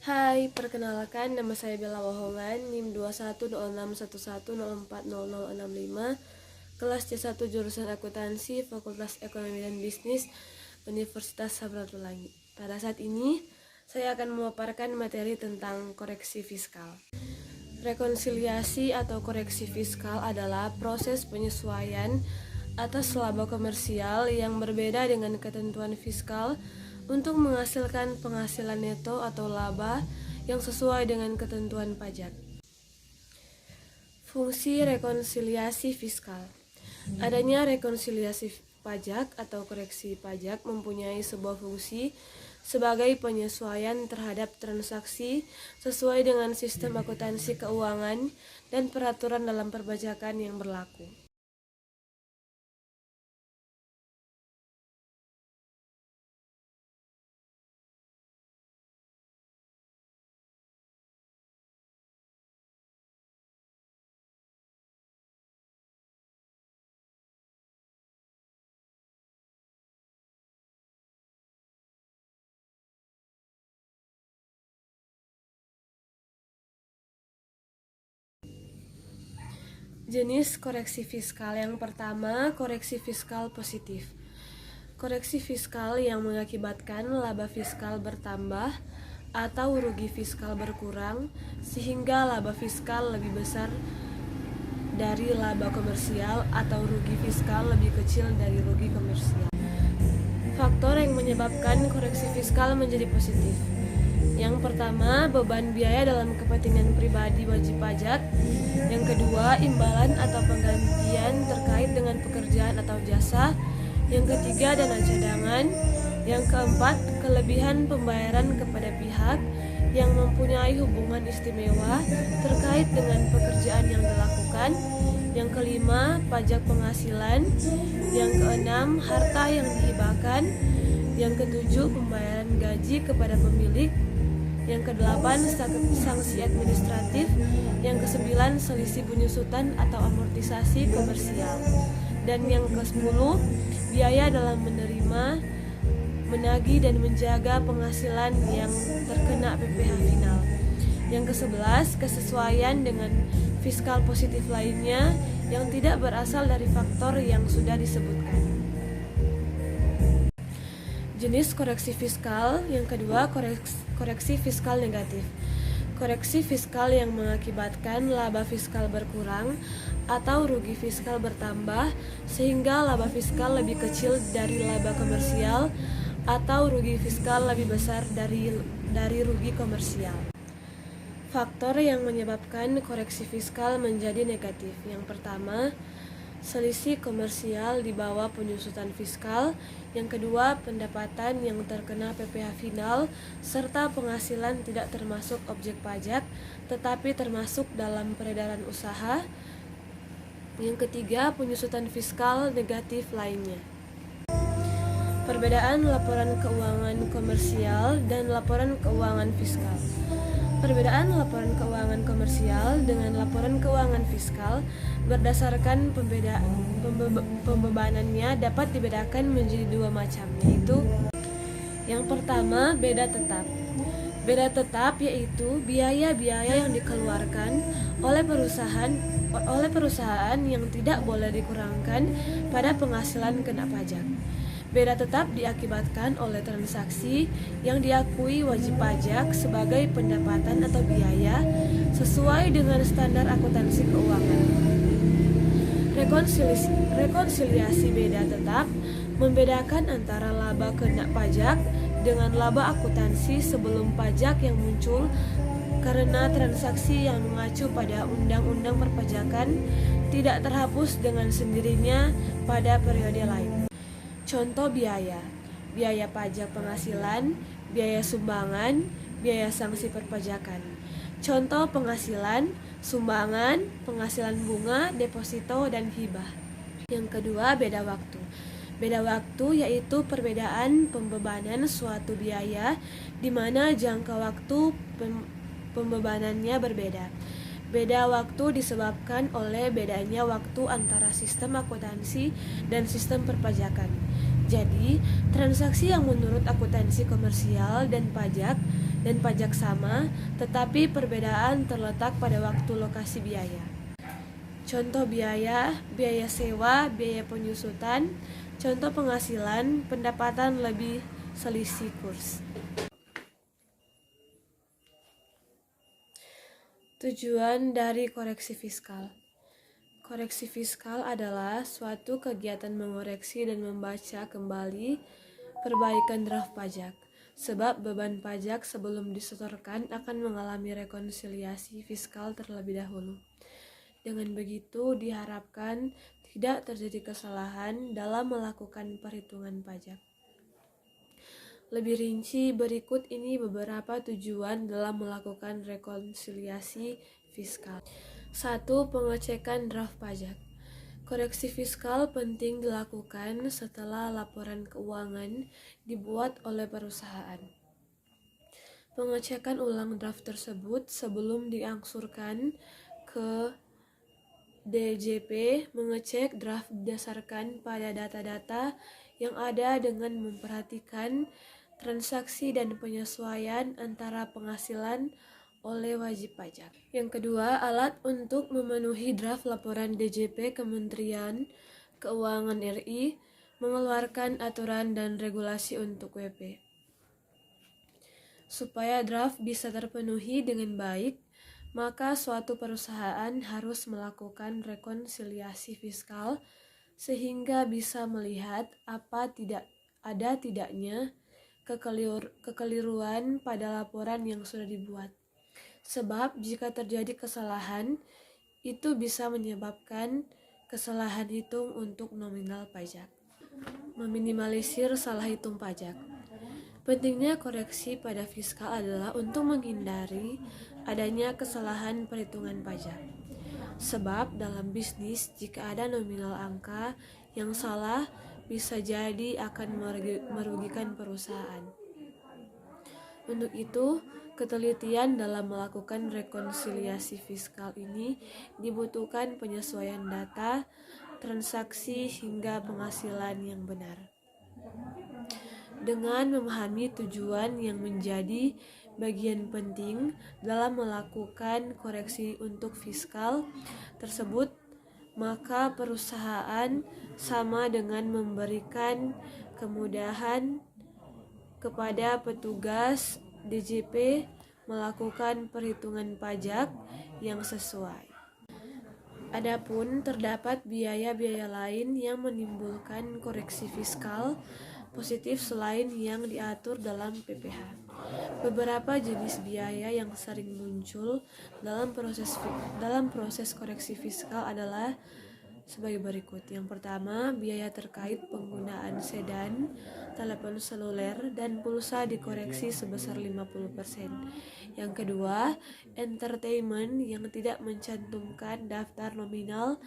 Hai, perkenalkan nama saya Bella Wahongan, NIM 210611040065, kelas C1 jurusan Akuntansi, Fakultas Ekonomi dan Bisnis, Universitas Samratulangi. Pada saat ini, saya akan memaparkan materi tentang koreksi fiskal. Rekonsiliasi atau koreksi fiskal adalah proses penyesuaian atas laba komersial yang berbeda dengan ketentuan fiskal untuk menghasilkan penghasilan neto atau laba yang sesuai dengan ketentuan pajak. Fungsi rekonsiliasi fiskal. Adanya rekonsiliasi pajak atau koreksi pajak mempunyai sebuah fungsi sebagai penyesuaian terhadap transaksi sesuai dengan sistem akuntansi keuangan dan peraturan dalam perpajakan yang berlaku. Jenis koreksi fiskal yang pertama, koreksi fiskal positif. Koreksi fiskal yang mengakibatkan laba fiskal bertambah atau rugi fiskal berkurang sehingga laba fiskal lebih besar dari laba komersial atau rugi fiskal lebih kecil dari rugi komersial. Faktor yang menyebabkan koreksi fiskal menjadi positif. Yang pertama, beban biaya dalam kepentingan pribadi wajib pajak. Yang kedua, imbalan atau penggantian terkait dengan pekerjaan atau jasa. Yang ketiga, dana cadangan. Yang keempat, kelebihan pembayaran kepada pihak yang mempunyai hubungan istimewa terkait dengan pekerjaan yang dilakukan. Yang kelima, pajak penghasilan. Yang keenam, harta yang dihibahkan. Yang ketujuh, pembayaran gaji kepada pemilik. Yang kedelapan, sanksi administratif. Yang kesembilan, selisih penyusutan atau amortisasi komersial. Dan yang ke-10, biaya dalam menerima, menagih dan menjaga penghasilan yang terkena PPh final. Yang ke-11, kesesuaian dengan fiskal positif lainnya yang tidak berasal dari faktor yang sudah disebutkan. Jenis koreksi fiskal yang kedua, koreksi fiskal negatif. Koreksi fiskal yang mengakibatkan laba fiskal berkurang atau rugi fiskal bertambah sehingga laba fiskal lebih kecil dari laba komersial atau rugi fiskal lebih besar dari rugi komersial. Faktor yang menyebabkan koreksi fiskal menjadi negatif. Yang pertama, selisih komersial di bawah penyusutan fiskal. Yang kedua, pendapatan yang terkena PPh final serta penghasilan tidak termasuk objek pajak tetapi termasuk dalam peredaran usaha. Yang ketiga, penyusutan fiskal negatif lainnya. Perbedaan laporan keuangan komersial dan laporan keuangan fiskal. Perbedaan laporan keuangan komersial dengan laporan keuangan fiskal berdasarkan pembebanannya dapat dibedakan menjadi dua macam, yaitu yang pertama, beda tetap. Beda tetap yaitu biaya-biaya yang dikeluarkan oleh perusahaan yang tidak boleh dikurangkan pada penghasilan kena pajak. Beda tetap diakibatkan oleh transaksi yang diakui wajib pajak sebagai pendapatan atau biaya sesuai dengan standar akuntansi keuangan. Rekonsiliasi beda tetap membedakan antara laba kena pajak dengan laba akuntansi sebelum pajak yang muncul karena transaksi yang mengacu pada undang-undang perpajakan tidak terhapus dengan sendirinya pada periode lain. Contoh biaya pajak penghasilan, biaya sumbangan, biaya sanksi perpajakan. Contoh penghasilan, sumbangan, penghasilan bunga, deposito, dan hibah. Yang kedua, beda waktu. Beda waktu yaitu perbedaan pembebanan suatu biaya di mana jangka waktu pembebanannya berbeda. Beda waktu disebabkan oleh bedanya waktu antara sistem akuntansi dan sistem perpajakan. Jadi, transaksi yang menurut akuntansi komersial dan pajak sama, tetapi perbedaan terletak pada waktu lokasi biaya. Contoh biaya sewa, biaya penyusutan, contoh penghasilan, pendapatan lebih selisih kurs. Tujuan dari koreksi fiskal. Koreksi fiskal adalah suatu kegiatan mengoreksi dan membaca kembali perbaikan draft pajak, sebab beban pajak sebelum disetorkan akan mengalami rekonsiliasi fiskal terlebih dahulu. Dengan begitu diharapkan tidak terjadi kesalahan dalam melakukan perhitungan pajak. Lebih rinci, berikut ini beberapa tujuan dalam melakukan rekonsiliasi fiskal. 1. Pengecekan draft pajak. Koreksi fiskal penting dilakukan setelah laporan keuangan dibuat oleh perusahaan. Pengecekan ulang draft tersebut sebelum diangsurkan ke DJP, mengecek draft berdasarkan pada data-data yang ada dengan memperhatikan transaksi dan penyesuaian antara penghasilan oleh wajib pajak. Yang kedua, alat untuk memenuhi draft laporan DJP Kementerian Keuangan RI mengeluarkan aturan dan regulasi untuk WP. Supaya draft bisa terpenuhi dengan baik, maka suatu perusahaan harus melakukan rekonsiliasi fiskal sehingga bisa melihat tidaknya kekeliruan pada laporan yang sudah dibuat. Sebab jika terjadi kesalahan, itu bisa menyebabkan kesalahan hitung untuk nominal pajak. Meminimalisir salah hitung pajak. Pentingnya koreksi pada fiskal adalah untuk menghindari adanya kesalahan perhitungan pajak. Sebab dalam bisnis, jika ada nominal angka yang salah, bisa jadi akan merugikan perusahaan. Untuk itu, ketelitian dalam melakukan rekonsiliasi fiskal ini dibutuhkan penyesuaian data, transaksi, hingga penghasilan yang benar. Dengan memahami tujuan yang menjadi bagian penting dalam melakukan koreksi untuk fiskal tersebut, maka perusahaan sama dengan memberikan kemudahan kepada petugas DJP melakukan perhitungan pajak yang sesuai. Adapun terdapat biaya-biaya lain yang menimbulkan koreksi fiskal positif selain yang diatur dalam PPh. Beberapa jenis biaya yang sering muncul dalam proses koreksi fiskal adalah sebagai berikut. Yang pertama, biaya terkait penggunaan sedan, telepon seluler, dan pulsa dikoreksi sebesar 50%. Yang kedua, entertainment yang tidak mencantumkan daftar nominal